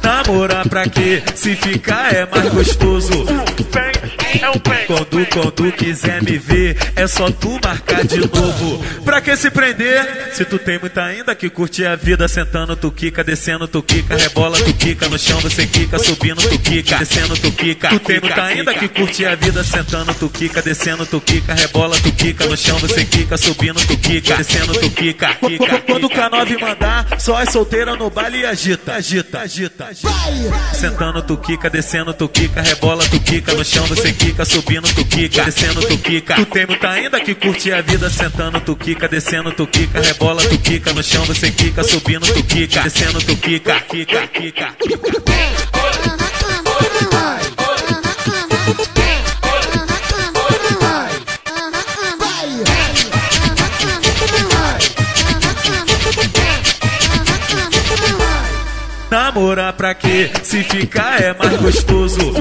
Namorar pra quê? Se ficar é mais gostoso. Quando quiser me ver, é só tu marcar de novo. Pra que se prender? Se tu tem muita ainda que curtir a vida. Sentando tu quica, descendo tu quica, rebola tu quica, no chão você quica, subindo tu quica, descendo tu quica. Tu tem muita ainda que curtir a vida. Sentando tu quica, descendo tu quica, rebola tu quica, no chão você quica, subindo tu quica, descendo tu quica. Quando o K9 mandar, só é solteira no baile e agita, agita, agita, agita. Sentando tu quica, descendo tu quica, rebola tu quica, no chão você quica, subindo tu quica, descendo tu quica. Tu tem muita ainda que curte a vida. Sentando tu quica, descendo tu quica, rebola tu quica, no chão você quica, subindo tu quica, descendo tu quica, quica, quica, quica. Namorar pra quê? Se ficar é mais gostoso.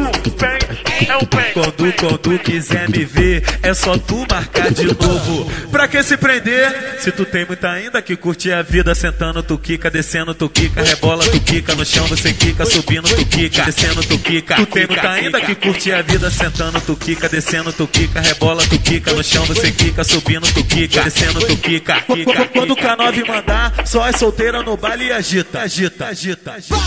Quando quiser me ver, é só tu marcar de novo. Pra que se prender? Se tu tem muita ainda que curtir a vida. Sentando tu quica, descendo tu quica, rebola tu quica, no chão você quica, subindo tu quica, descendo tu quica. Tu tem muita ainda que curtir a vida. Sentando tu quica, descendo tu quica, rebola tu quica, no chão você quica, subindo tu quica, descendo tu quica. Quando o K9 mandar, só é solteira no baile e agita, agita, agita, agita.